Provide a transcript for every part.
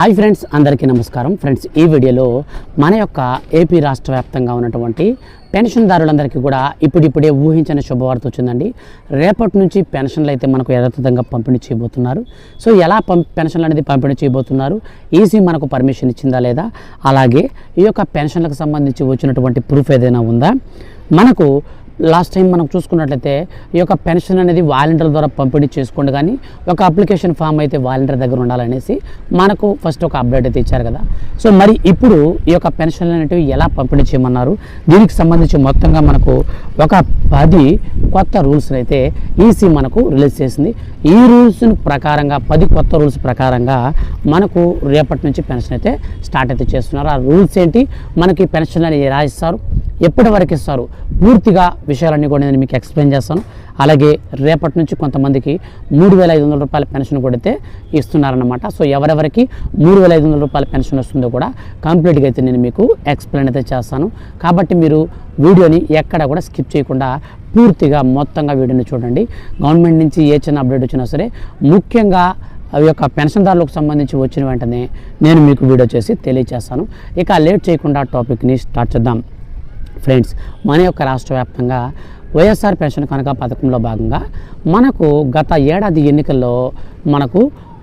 Hi friends, అందరికీ నమస్కారం. Friends, ఈ వీడియోలో మన యొక్క ఏపీ రాష్ట్ర వ్యాప్తంగా ఉన్నటువంటి పెన్షన్దారులందరికీ కూడా ఇప్పుడిప్పుడే ఊహించని శుభవార్త వచ్చిందండి. రేపటి నుంచి పెన్షన్లు అయితే మనకు యథాతథంగా పంపిణీ చేయబోతున్నారు. సో ఎలా పెన్షన్లు అనేది పంపిణీ చేయబోతున్నారు, ఈసీ మనకు పర్మిషన్ ఇచ్చిందా లేదా, అలాగే ఈ యొక్క పెన్షన్లకు సంబంధించి వచ్చినటువంటి ప్రూఫ్ ఏదైనా ఉందా, మనకు లాస్ట్ టైం మనం చూసుకున్నట్లయితే ఈ యొక్క పెన్షన్ అనేది వాలంటీర్ల ద్వారా పంపిణీ చేసుకోండి, కానీ ఒక అప్లికేషన్ ఫామ్ అయితే వాలంటీర్ దగ్గర ఉండాలనేసి మనకు ఫస్ట్ ఒక అప్డేట్ అయితే ఇచ్చారు కదా. సో మరి ఇప్పుడు ఈ యొక్క పెన్షన్లు అనేటివి ఎలా పంపిణీ చేయమన్నారు, దీనికి సంబంధించి మొత్తంగా మనకు ఒక 10 కొత్త రూల్స్ని అయితే ఈసీ మనకు రిలీజ్ చేసింది. ఈ రూల్స్ ప్రకారంగా 10 కొత్త రూల్స్ ప్రకారంగా మనకు రేపటి నుంచి పెన్షన్ అయితే స్టార్ట్ అయితే చేస్తున్నారు. ఆ రూల్స్ ఏంటి, మనకి పెన్షన్ అనేది ఎలా ఇస్తారు, ఎప్పటి వరకు ఇస్తారు, పూర్తిగా విషయాలన్నీ కూడా నేను మీకు ఎక్స్ప్లెయిన్ చేస్తాను. అలాగే రేపటి నుంచి కొంతమందికి 3,500 రూపాయల పెన్షన్ కూడా అయితే ఇస్తున్నారన్నమాట. సో ఎవరెవరికి 3,500 రూపాయల పెన్షన్ వస్తుందో కూడా కంప్లీట్గా అయితే నేను మీకు ఎక్స్ప్లెయిన్ అయితే చేస్తాను. కాబట్టి మీరు వీడియోని ఎక్కడ కూడా స్కిప్ చేయకుండా పూర్తిగా మొత్తంగా వీడియోని చూడండి. గవర్నమెంట్ నుంచి ఏ చిన్న అప్డేట్ వచ్చినా సరే, ముఖ్యంగా అవి యొక్క పెన్షన్దారులకు సంబంధించి వచ్చిన వెంటనే నేను మీకు వీడియో చేసి తెలియజేస్తాను. ఇక లేట్ చేయకుండా టాపిక్ని స్టార్ట్ చేద్దాం. ఫ్రెండ్స్, మన యొక్క రాష్ట్ర వ్యాప్తంగా వైఎస్ఆర్ పెన్షన్ కనుక పథకంలో భాగంగా మనకు గత ఏడాది ఎన్నికల్లో మనకు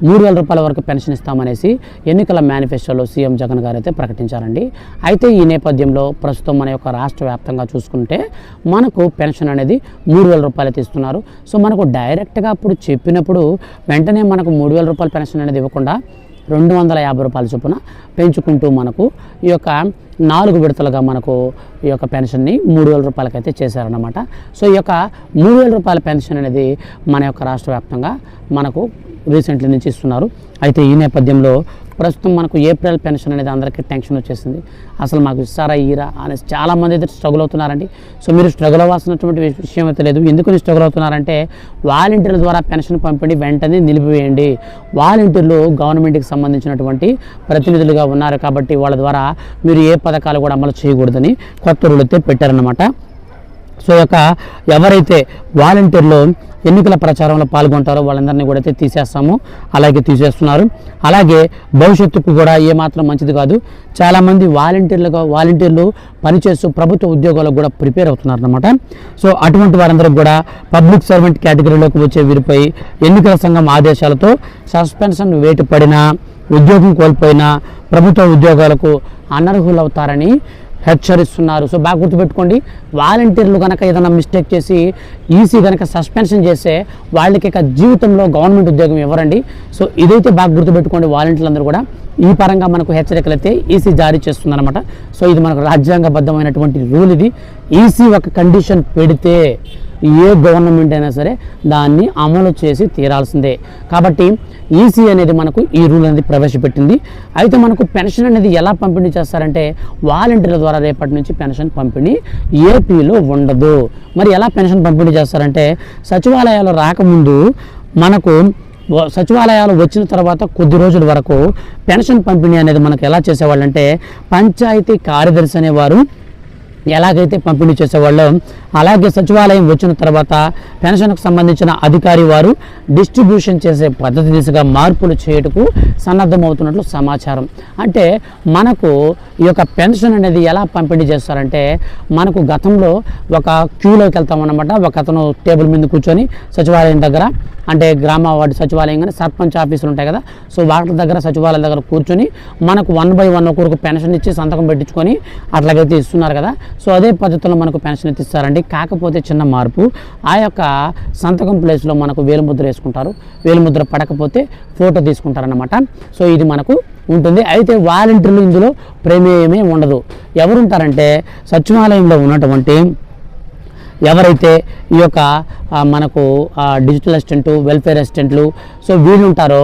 3,000 రూపాయల వరకు పెన్షన్ ఇస్తామనేసి ఎన్నికల మేనిఫెస్టోలో సీఎం జగన్ గారు అయితే ప్రకటించారండి. అయితే ఈ నేపథ్యంలో ప్రస్తుతం మన యొక్క రాష్ట్ర వ్యాప్తంగా చూసుకుంటే మనకు పెన్షన్ అనేది 3,000 రూపాయలు అయితే ఇస్తున్నారు. సో మనకు డైరెక్ట్గా అప్పుడు చెప్పినప్పుడు వెంటనే మనకు 3,000 రూపాయల పెన్షన్ అనేది ఇవ్వకుండా 250 రూపాయల చొప్పున పెంచుకుంటూ మనకు ఈ యొక్క 4 విడతలుగా మనకు ఈ యొక్క పెన్షన్ని 3,000 రూపాయలకైతే చేశారన్నమాట. సో ఈ యొక్క 3,000 రూపాయల పెన్షన్ అనేది మన యొక్క రాష్ట్ర వ్యాప్తంగా మనకు రీసెంట్లీ నుంచి ఇస్తున్నారు. అయితే ఈ నేపథ్యంలో ప్రస్తుతం మనకు ఏప్రిల్ పెన్షన్ అనేది అందరికీ టెన్షన్ వచ్చేసింది. అసలు మాకు ఇస్తారా ఇయ్యరా అనేసి చాలామంది అయితే స్ట్రగుల్ అవుతున్నారండి. సో మీరు స్ట్రగుల్ అవ్వాల్సినటువంటి విషయం అయితే లేదు. ఎందుకు స్ట్రగుల్ అవుతున్నారంటే, వాలంటీర్ల ద్వారా పెన్షన్ పంపిణీ వెంటనే నిలిపివేయండి. వాలంటీర్లు గవర్నమెంట్కి సంబంధించినటువంటి ప్రతినిధులుగా ఉన్నారు కాబట్టి వాళ్ళ ద్వారా మీరు ఏ పథకాలు కూడా అమలు చేయకూడదని కొత్త రూల్ అయితే పెట్టారన్నమాట. సో ఎవరైతే వాలంటీర్లు ఎన్నికల ప్రచారంలో పాల్గొంటారో వాళ్ళందరినీ కూడా అయితే తీసేస్తాము, అలాగే తీసేస్తున్నారు. అలాగే భవిష్యత్తుకు కూడా ఏమాత్రం మంచిది కాదు. చాలామంది వాలంటీర్లు పనిచేస్తూ ప్రభుత్వ ఉద్యోగాలకు కూడా ప్రిపేర్ అవుతున్నారు అన్నమాట. సో అటువంటి వారందరూ కూడా పబ్లిక్ సర్వెంట్ కేటగిరీలోకి వచ్చే వీరిపై ఎన్నికల సంఘం ఆదేశాలతో సస్పెన్షన్ వేటు పడినా, ఉద్యోగం కోల్పోయినా ప్రభుత్వ ఉద్యోగాలకు అనర్హులవుతారని హెచ్చరిస్తున్నారు. సో బాగా గుర్తుపెట్టుకోండి, వాలంటీర్లు కనుక ఏదైనా మిస్టేక్ చేసి ఈసీ కనుక సస్పెన్షన్ చేస్తే వాళ్ళకి ఇక జీవితంలో గవర్నమెంట్ ఉద్యోగం ఇవ్వరండి. సో ఇదైతే బాగా గుర్తుపెట్టుకోండి. వాలంటీర్లు అందరూ కూడా ఈ పరంగా మనకు హెచ్చరికలు అయితే ఈసీ జారీ చేస్తుందన్నమాట. సో ఇది మనకు రాజ్యాంగబద్ధమైనటువంటి రూల్. ఇది ఈసీ ఒక కండిషన్ పెడితే ఏ గవర్నమెంట్ అయినా సరే దాన్ని అమలు చేసి తీరాల్సిందే. కాబట్టి ఈసీ అనేది మనకు ఈ రూల్ అనేది ప్రవేశపెట్టింది. అయితే మనకు పెన్షన్ అనేది ఎలా పంపిణీ చేస్తారంటే, వాలంటీర్ల ద్వారా రేపటి నుంచి పెన్షన్ పంపిణీ ఏపీలో ఉండదు. మరి ఎలా పెన్షన్ పంపిణీ చేస్తారంటే, సచివాలయాలు రాకముందు మనకు సచివాలయాలు వచ్చిన తర్వాత కొద్ది రోజుల వరకు పెన్షన్ పంపిణీ అనేది మనకు ఎలా చేసేవాళ్ళంటే, పంచాయతీ కార్యదర్శి అనేవారు ఎలాగైతే పంపిణీ చేసేవాళ్ళో అలాగే సచివాలయం వచ్చిన తర్వాత పెన్షన్కు సంబంధించిన అధికారి వారు డిస్ట్రిబ్యూషన్ చేసే పద్ధతి దిశగా మార్పులు చేయటకు సన్నద్ధమవుతున్నట్లు సమాచారం. అంటే మనకు ఈ యొక్క పెన్షన్ అనేది ఎలా పంపిణీ చేస్తారంటే, మనకు గతంలో ఒక క్యూలోకి వెళ్తామన్నమాట. ఒక అతను టేబుల్ మీద కూర్చొని సచివాలయం దగ్గర, అంటే గ్రామ వార్డు సచివాలయం కానీ సర్పంచ్ ఆఫీసులు ఉంటాయి కదా, సో వాటి దగ్గర సచివాలయం దగ్గర కూర్చొని మనకు 1 by 1 ఒకరికి పెన్షన్ ఇచ్చి సంతకం పెట్టించుకొని అట్లాగైతే ఇస్తున్నారు కదా. సో అదే పద్ధతిలో మనకు పెన్షన్ ఇస్తారండి. కాకపోతే చిన్న మార్పు, ఆ యొక్క సంతకం ప్లేస్లో మనకు వేలుముద్ర వేసుకుంటారు. వేలుముద్ర పడకపోతే ఫోటో తీసుకుంటారన్నమాట. సో ఇది మనకు ఉంటుంది. అయితే వాలంటీర్లు ఇందులో ప్రమేయమే ఉండదు. ఎవరుంటారంటే, సచివాలయంలో ఉన్నటువంటి ఎవరైతే ఈ యొక్క మనకు డిజిటల్ అసిస్టెంటు, వెల్ఫేర్ అసిస్టెంట్లు, సో వీళ్ళు ఉంటారో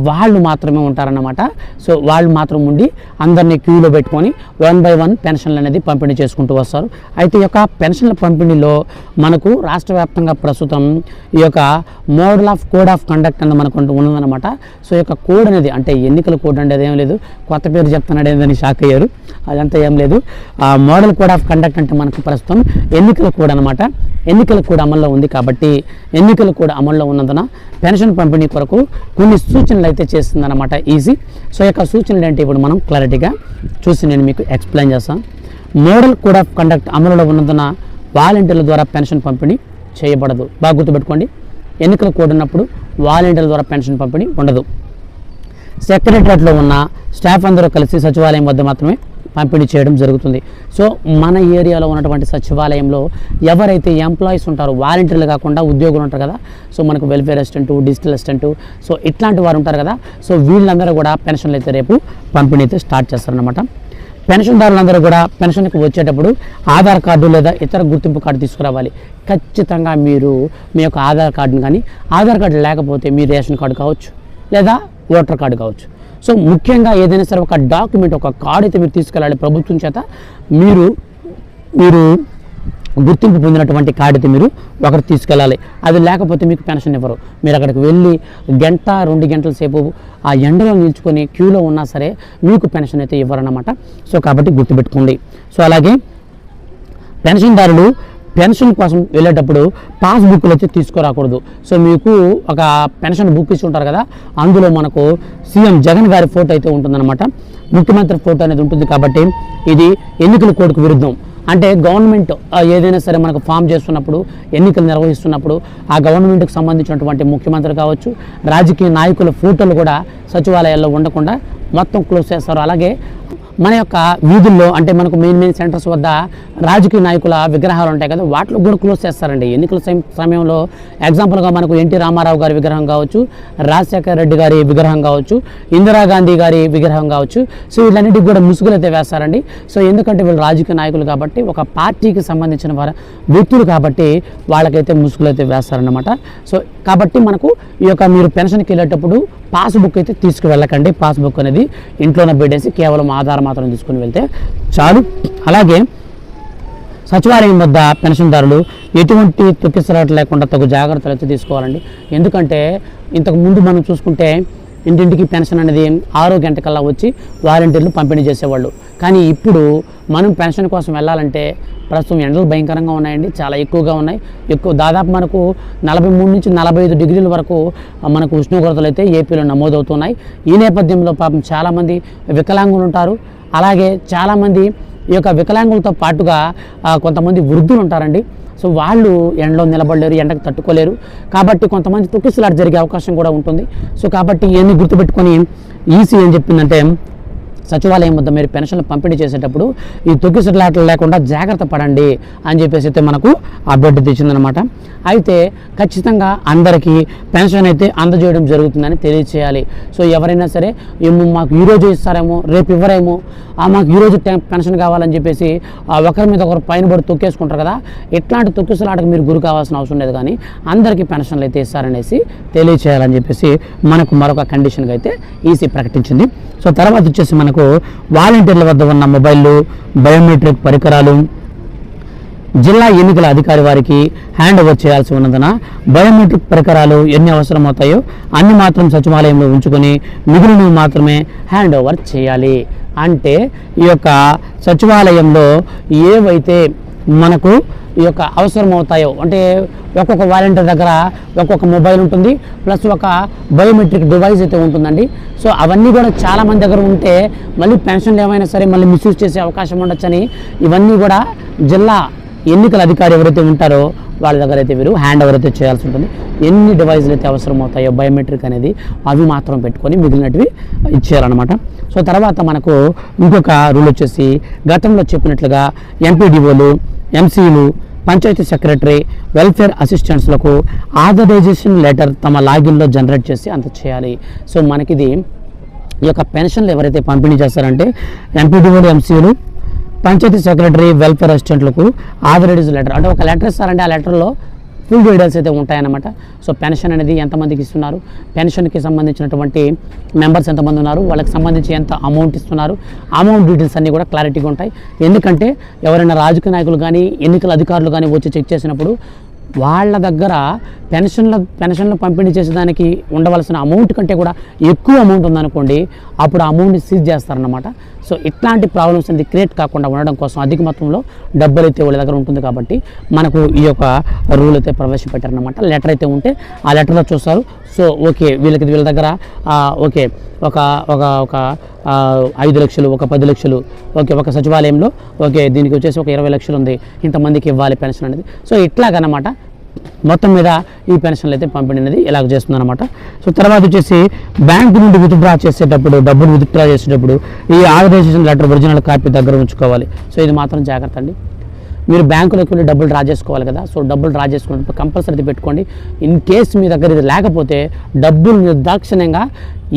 వాళ్ళు మాత్రమే ఉంటారన్నమాట. సో వాళ్ళు మాత్రం ఉండి అందరినీ క్యూలో పెట్టుకొని 1 by 1 పెన్షన్లు అనేది పంపిణీ చేసుకుంటూ వస్తారు. అయితే ఈ యొక్క పెన్షన్ల పంపిణీలో మనకు రాష్ట్ర వ్యాప్తంగా ప్రస్తుతం ఈ యొక్క model of code of conduct అనేది మనకు ఉన్నదన్నమాట. సో ఈ యొక్క కోడ్ అనేది, అంటే ఎన్నికల కోడ్ అంటే అదేం లేదు, కొత్త పేరు చెప్తున్నాడు ఏందని షాక్ అయ్యారు, అదంతా ఏం లేదు. మోడల్ కోడ్ ఆఫ్ కండక్ట్ అంటే మనకు ప్రస్తుతం ఎన్నికల కోడ్ అనమాట. ఎన్నికల కోడ్ అమల్లో ఉంది కాబట్టి ఎన్నికల కోడ్ అమల్లో ఉన్నందున పెన్షన్ పంపిణీ కొరకు కొన్ని సూచనలు అయితే చేస్తుందన్నమాట ఈసీ. సో యొక్క సూచనలు ఏంటి ఇప్పుడు మనం క్లారిటీగా చూసి నేను మీకు ఎక్స్ప్లెయిన్ చేస్తాను. మోడల్ కోడ్ ఆఫ్ కండక్ట్ అమలులో ఉన్నందున వాలంటీర్ల ద్వారా పెన్షన్ పంపిణీ చేయబడదు. బాగా గుర్తుపెట్టుకోండి, ఎన్నికల కోడ్ ఉన్నప్పుడు వాలంటీర్ల ద్వారా పెన్షన్ పంపిణీ ఉండదు. సెక్రటరియట్లో ఉన్న స్టాఫ్ అందరూ కలిసి సచివాలయం వద్ద మాత్రమే పంపిణీ చేయడం జరుగుతుంది. సో మన ఏరియాలో ఉన్నటువంటి సచివాలయంలో ఎవరైతే ఎంప్లాయీస్ ఉంటారో, వాలంటీర్లు కాకుండా ఉద్యోగులు ఉంటారు కదా, సో మనకు welfare assistant, digital assistant, so ఇట్లాంటి వారు ఉంటారు కదా, సో వీళ్ళందరూ కూడా పెన్షన్లు అయితే రేపు పంపిణీ అయితే స్టార్ట్ చేస్తారనమాట. పెన్షన్దారులందరూ కూడా పెన్షన్కి వచ్చేటప్పుడు ఆధార్ కార్డు లేదా ఇతర గుర్తింపు కార్డు తీసుకురావాలి. ఖచ్చితంగా మీరు మీ యొక్క ఆధార్ కార్డును కానీ, ఆధార్ కార్డు లేకపోతే మీ రేషన్ కార్డు కావచ్చు లేదా ఓటర్ కార్డు కావచ్చు. సో ముఖ్యంగా ఏదైనా సరే ఒక డాక్యుమెంట్, ఒక కార్డు అయితే మీరు తీసుకెళ్ళాలి ప్రభుత్వం చేత. మీరు గుర్తింపు పొందినటువంటి కార్డు అయితే మీరు ఒకటి తీసుకెళ్ళాలి. అది లేకపోతే మీకు పెన్షన్ ఇవ్వరు. మీరు అక్కడికి వెళ్ళి 1-2 గంటల సేపు ఆ ఎండలో నిల్చుకొని క్యూలో ఉన్నా సరే మీకు పెన్షన్ అయితే ఇవ్వరన్నమాట. సో కాబట్టి గుర్తుపెట్టుకోండి. సో అలాగే పెన్షన్దారులు పెన్షన్ కోసం వెళ్ళేటప్పుడు పాస్బుక్లు అయితే తీసుకురాకూడదు. సో మీకు ఒక పెన్షన్ బుక్ ఇచ్చి ఉంటారు కదా, అందులో మనకు సీఎం జగన్ గారి ఫోటో అయితే ఉంటుందన్నమాట. ముఖ్యమంత్రి ఫోటో అనేది ఉంటుంది. కాబట్టి ఇది ఎన్నికల కోడ్కు విరుద్ధం. అంటే గవర్నమెంట్ ఏదైనా సరే మనకు ఫామ్ చేస్తున్నప్పుడు, ఎన్నికలు నిర్వహిస్తున్నప్పుడు ఆ గవర్నమెంట్కి సంబంధించినటువంటి ముఖ్యమంత్రి కావచ్చు, రాజకీయ నాయకుల ఫోటోలు కూడా సచివాలయాల్లో ఉండకుండా మొత్తం క్లోజ్ చేస్తారు. అలాగే మన యొక్క వీధుల్లో అంటే మనకు మెయిన్ సెంటర్స్ వద్ద రాజకీయ నాయకుల విగ్రహాలు ఉంటాయి కదా, వాటిలో కూడా క్లోజ్ చేస్తారండి ఎన్నికల సమయంలో. ఎగ్జాంపుల్గా మనకు ఎన్టీ రామారావు గారి విగ్రహం కావచ్చు, రాజశేఖర రెడ్డి గారి విగ్రహం కావచ్చు, ఇందిరాగాంధీ గారి విగ్రహం కావచ్చు. సో వీళ్ళన్నిటికి కూడా ముసుగులు అయితే వేస్తారండి. సో ఎందుకంటే వీళ్ళు రాజకీయ నాయకులు కాబట్టి, ఒక పార్టీకి సంబంధించిన వ్యక్తులు కాబట్టి వాళ్ళకైతే ముసుగులు అయితే వేస్తారన్నమాట. సో కాబట్టి మనకు ఈ యొక్క మీరు పెన్షన్కి వెళ్ళేటప్పుడు పాస్బుక్ అయితే తీసుకువెళ్ళకండి. పాస్బుక్ అనేది ఇంట్లోనే పెట్టేసి కేవలం ఆధార్ మాత్రం తీసుకుని వెళ్తే చాలు. అలాగే సచివాలయం వద్ద పెన్షన్దారులు ఎటువంటి తొక్కిసలాట లేకుండా తగు జాగ్రత్తలు అయితే తీసుకోవాలండి. ఎందుకంటే ఇంతకుముందు మనం చూసుకుంటే ఇంటింటికి పెన్షన్ అనేది 6 గంటకల్లా వచ్చి వాలంటీర్లు పంపిణీ చేసేవాళ్ళు. కానీ ఇప్పుడు మనం పెన్షన్ కోసం వెళ్ళాలంటే ప్రస్తుతం ఎండలు భయంకరంగా ఉన్నాయండి, చాలా ఎక్కువగా ఉన్నాయి. దాదాపు మనకు 43 నుంచి 45 డిగ్రీల వరకు మనకు ఉష్ణోగ్రతలు అయితే ఏపీలో నమోదవుతున్నాయి. ఈ నేపథ్యంలో పాపం చాలామంది వికలాంగులు ఉంటారు. అలాగే చాలామంది ఈ యొక్క వికలాంగులతో పాటుగా కొంతమంది వృద్ధులు ఉంటారండి. సో వాళ్ళు ఎండలో నిలబడలేరు, ఎండకు తట్టుకోలేరు. కాబట్టి కొంతమంది తొక్కిసలాట జరిగే అవకాశం కూడా ఉంటుంది. సో కాబట్టి ఇవన్నీ గుర్తుపెట్టుకొని ఈసీ ఏం చెప్పిందంటే, సచివాలయం వద్ద మీరు పెన్షన్లు పంపిణీ చేసేటప్పుడు ఈ తొక్కిసలాటలు లేకుండా జాగ్రత్త పడండి అని చెప్పేసి అయితే మనకు అప్డేట్ తెచ్చిందనమాట. అయితే ఖచ్చితంగా అందరికీ పెన్షన్ అయితే అందజేయడం జరుగుతుందని తెలియచేయాలి. సో ఎవరైనా సరే మాకు ఈరోజు ఇస్తారేమో, రేపు ఇవ్వరేమో, మాకు ఈరోజు పెన్షన్ కావాలని చెప్పేసి ఒకరి మీద ఒకరు పైన పడి తొక్కేసుకుంటారు కదా, ఇట్లాంటి తొక్కిసలాటకు మీరు గురి కావాల్సిన అవసరం లేదు. కానీ అందరికీ పెన్షన్లు అయితే ఇస్తారనేసి తెలియచేయాలని చెప్పేసి మనకు మరొక కండిషన్గా అయితే ఈసీ ప్రకటించింది. సో తర్వాత వచ్చేసి మనకు వాలంటీర్ల వద్ద ఉన్న మొబైళ్ళు, బయోమెట్రిక్ పరికరాలు జిల్లా ఎన్నికల అధికారి వారికి హ్యాండ్ ఓవర్ చేయాల్సి ఉన్నందున బయోమెట్రిక్ పరికరాలు ఎన్ని అవసరమవుతాయో అన్ని మాత్రం సచివాలయంలో ఉంచుకొని మిగిలినవి మాత్రమే హ్యాండ్ ఓవర్ చేయాలి. అంటే ఈ యొక్క సచివాలయంలో ఏవైతే మనకు ఈ యొక్క అవసరం అవుతాయో, అంటే ఒక్కొక్క వాలంటీర్ దగ్గర ఒక్కొక్క మొబైల్ ఉంటుంది, ప్లస్ ఒక బయోమెట్రిక్ డివైస్ అయితే ఉంటుందండి. సో అవన్నీ కూడా చాలామంది దగ్గర ఉంటే మళ్ళీ పెన్షన్లు ఏమైనా సరే మళ్ళీ మిస్యూజ్ చేసే అవకాశం ఉండొచ్చని ఇవన్నీ కూడా జిల్లా ఎన్నికల అధికారి ఎవరైతే ఉంటారో వాళ్ళ దగ్గర అయితే వీరు హ్యాండ్ ఓవర్ అయితే చేయాల్సి ఉంటుంది. ఎన్ని డివైజులు అయితే అవసరం అవుతాయో బయోమెట్రిక్ అనేది అవి మాత్రం పెట్టుకొని మిగిలినటివి ఇచ్చేయాలన్నమాట. సో తర్వాత మనకు ఇంకొక రూల్ వచ్చేసి గతంలో చెప్పినట్లుగా ఎంపీడీఓలు, ఎంసీలు, పంచాయతీ సెక్రటరీ, వెల్ఫేర్ అసిస్టెంట్స్లకు ఆథరైజేషన్ లెటర్ తమ లాగిన్లో జనరేట్ చేసి అంత చేయాలి. సో మనకిది ఈ యొక్క పెన్షన్లు ఎవరైతే పంపిణీ చేస్తారంటే ఎంపీడీఓలు, ఎంసీలు, పంచాయతీ సెక్రటరీ, వెల్ఫేర్ అసిస్టెంట్లకు ఆథరైజేషన్ లెటర్ అంటే ఒక లెటర్ ఇస్తారంటే ఆ లెటర్లో ఫుల్ డీటెయిల్స్ అయితే ఉంటాయన్నమాట. సో పెన్షన్ అనేది ఎంతమందికి ఇస్తున్నారు, పెన్షన్కి సంబంధించినటువంటి మెంబర్స్ ఎంతమంది ఉన్నారు, వాళ్ళకి సంబంధించి ఎంత అమౌంట్ ఇస్తున్నారు, అమౌంట్ డీటెయిల్స్ అన్నీ కూడా క్లారిటీగా ఉంటాయి. ఎందుకంటే ఎవరైనా రాజకీయ నాయకులు కానీ ఎన్నికల అధికారులు కానీ వచ్చి చెక్ చేసినప్పుడు వాళ్ళ దగ్గర పెన్షన్లు పంపిణీ చేసేదానికి ఉండవలసిన అమౌంట్ కంటే కూడా ఎక్కువ అమౌంట్ ఉందనుకోండి, అప్పుడు ఆ అమౌంట్ని సీజ్ చేస్తారన్నమాట. సో ఇట్లాంటి ప్రాబ్లమ్స్ అనేది క్రియేట్ కాకుండా ఉండడం కోసం అధిక మొత్తంలో డబ్బులు అయితే వాళ్ళ దగ్గర ఉంటుంది కాబట్టి మనకు ఈ యొక్క రూల్ అయితే ప్రవేశపెట్టారనమాట. లెటర్ అయితే ఉంటే ఆ లెటర్లో చూస్తారు. సో ఓకే, వీళ్ళ దగ్గర ఓకే ఒక 5 లక్షలు, ఒక 10 లక్షలు, ఓకే ఒక సచివాలయంలో ఓకే దీనికి వచ్చేసి ఒక 20 లక్షలు ఉంది, ఇంతమందికి ఇవ్వాలి పెన్షన్ అనేది. సో ఇట్లాగనమాట మొత్తం మీద ఈ పెన్షన్లు అయితే పంపిణీ అనేది ఇలాగ చేస్తుందన్నమాట. సో తర్వాత వచ్చేసి బ్యాంకు నుండి విత్డ్రా చేసేటప్పుడు, డబ్బులు విత్డ్రా చేసేటప్పుడు ఈ ఆథరైజేషన్ లెటర్ ఒరిజినల్ కాపీ దగ్గర ఉంచుకోవాలి. సో ఇది మాత్రం జాగ్రత్త అండి. మీరు బ్యాంకులోకి వెళ్ళి డబ్బులు డ్రా చేసుకోవాలి కదా, సో డబ్బులు డ్రా చేసుకున్నప్పుడు కంపల్సరీ పెట్టుకోండి. ఇన్ కేసు మీ దగ్గర ఇది లేకపోతే డబ్బులు నిర్దాక్షిణ్యంగా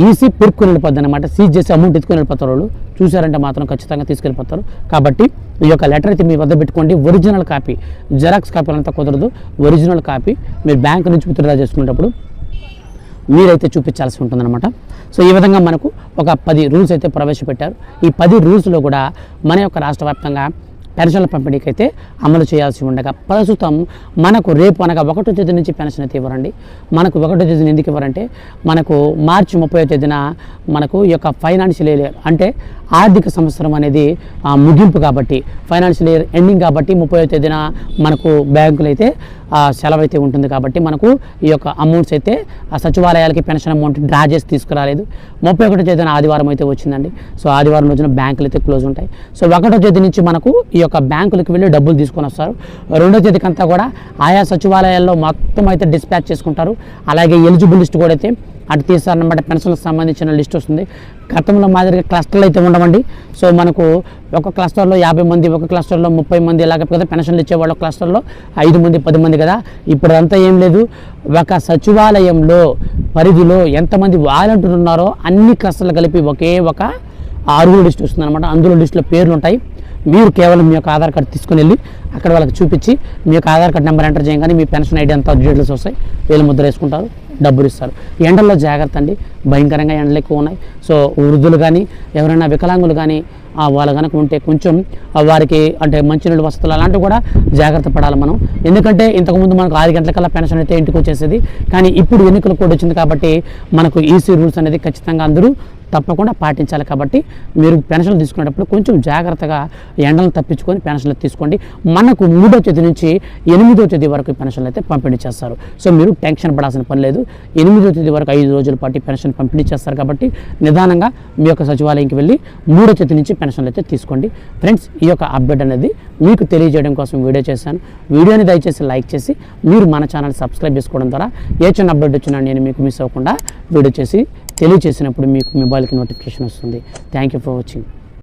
ఈసీ పెరుక్కుని వెళ్ళిపోద్ది అనమాట. సీజ్ చేసి అమౌంట్ ఎత్తుకుని వెళ్ళిపోతారు వాళ్ళు. చూసారంటే మాత్రం ఖచ్చితంగా తీసుకెళ్ళిపోతారు. కాబట్టి ఈ యొక్క లెటర్ అయితే మీ వద్ద పెట్టుకోండి. ఒరిజినల్ కాపీ, జెరాక్స్ కాపీ అంతా కుదరదు. ఒరిజినల్ కాపీ మీరు బ్యాంకు నుంచి విత్డ్రా చేసుకునేటప్పుడు మీరైతే చూపించాల్సి ఉంటుందన్నమాట. సో ఈ విధంగా మనకు ఒక 10 రూల్స్ అయితే ప్రవేశపెట్టారు. ఈ 10 రూల్స్లో కూడా మన యొక్క రాష్ట్ర వ్యాప్తంగా పెన్షన్ల పంపిణీకి అయితే అమలు చేయాల్సి ఉండగా ప్రస్తుతం మనకు రేపు అనగా 1వ తేదీ నుంచి పెన్షన్ అయితే ఇవ్వరండి. మనకు 1వ తేదీని ఎందుకు ఇవ్వరంటే మనకు మార్చి 30వ తేదీన మనకు ఈ యొక్క ఫైనాన్షియల్ ఇయర్ అంటే ఆర్థిక సంవత్సరం అనేది ముగింపు కాబట్టి, ఫైనాన్షియల్ ఇయర్ ఎండింగ్ కాబట్టి 30వ తేదీన మనకు బ్యాంకులు అయితే సెలవు అయితే ఉంటుంది కాబట్టి మనకు ఈ యొక్క అమౌంట్స్ అయితే సచివాలయాలకి పెన్షన్ అమౌంట్ డ్రా చేసి తీసుకురాలేదు. 31వ తేదీన ఆదివారం అయితే వచ్చిందండి. సో ఆదివారం రోజున బ్యాంకులు అయితే క్లోజ్ ఉంటాయి. సో 1వ తేదీ నుంచి మనకు ఈ యొక్క బ్యాంకులకు వెళ్ళి డబ్బులు తీసుకొని వస్తారు. 2వ తేదీకి అంతా కూడా ఆయా సచివాలయాల్లో మొత్తం అయితే డిస్పాచ్ చేసుకుంటారు. అలాగే ఎలిజిబుల్ లిస్ట్ కూడా అయితే అటు తీస్తారన్నమాట. పెన్షన్లకు సంబంధించిన లిస్ట్ వస్తుంది. గతంలో మాదిరిగా క్లస్టర్లు అయితే ఉండవండి. సో మనకు ఒక క్లస్టర్లో 50 మంది, ఒక క్లస్టర్లో 30 మంది ఇలాగ కదా పెన్షన్లు ఇచ్చేవాళ్ళు. క్లస్టర్లో 5 మంది 10 మంది కదా. ఇప్పుడు అంతా ఏం లేదు. ఒక సచివాలయంలో పరిధిలో ఎంతమంది వాలంటీర్లు ఉన్నారో అన్ని క్లస్టర్లు కలిపి ఒకే ఒక 6 లిస్ట్ వస్తుంది అనమాట. అందులో లిస్టులో పేర్లు ఉంటాయి. మీరు కేవలం మీ యొక్క ఆధార్ కార్డు తీసుకుని వెళ్ళి అక్కడ వాళ్ళకి చూపించి మీ యొక్క ఆధార్ కార్డు నెంబర్ ఎంటర్ చేయగానే మీ పెన్షన్ ఐడి అంతా డీటెయిల్స్ వస్తాయి. వీళ్ళు ముద్ర వేసుకుంటారు, డబ్బులు ఇస్తారు. ఎండల్లో జాగ్రత్త అండి, భయంకరంగా ఎండలు ఎక్కువ ఉన్నాయి. సో వృద్ధులు కానీ ఎవరైనా వికలాంగులు కానీ వాళ్ళు కనుక ఉంటే కొంచెం వారికి అంటే మంచినీళ్ళు వసతులు అలాంటివి కూడా జాగ్రత్త పడాలి మనం. ఎందుకంటే ఇంతకుముందు మనకు 6 గంటలకల్లా పెన్షన్ అయితే ఇంటికి వచ్చేసేది. కానీ ఇప్పుడు ఎన్నికలు కూడా వచ్చింది కాబట్టి మనకు ఈసీ రూల్స్ అనేది ఖచ్చితంగా అందరూ తప్పకుండా పాటించాలి. కాబట్టి మీరు పెన్షన్లు తీసుకునేటప్పుడు కొంచెం జాగ్రత్తగా ఎండలను తప్పించుకొని పెన్షన్లు తీసుకోండి. మనకు 3వ తేదీ నుంచి 8వ తేదీ వరకు పెన్షన్లు అయితే పంపిణీ చేస్తారు. సో మీరు టెన్షన్ పడాల్సిన పని లేదు. 8వ తేదీ వరకు 5 రోజుల పాటు పెన్షన్ పంపిణీ చేస్తారు. కాబట్టి నిదానంగా మీ యొక్క సచివాలయంకి వెళ్ళి 3వ తేదీ నుంచి పెన్షన్లు అయితే తీసుకోండి. ఫ్రెండ్స్, ఈ యొక్క అప్డేట్ అనేది మీకు తెలియజేయడం కోసం వీడియో చేశాను. వీడియోని దయచేసి లైక్ చేసి మీరు మన ఛానల్ సబ్స్క్రైబ్ చేసుకోవడం ద్వారా ఏ చిన్న అప్డేట్ వచ్చినా నేను మీకు మిస్ అవ్వకుండా వీడియో చేసి తెలియజేసినప్పుడు మీకు మొబైల్కి నోటిఫికేషన్ వస్తుంది. Thank you for watching.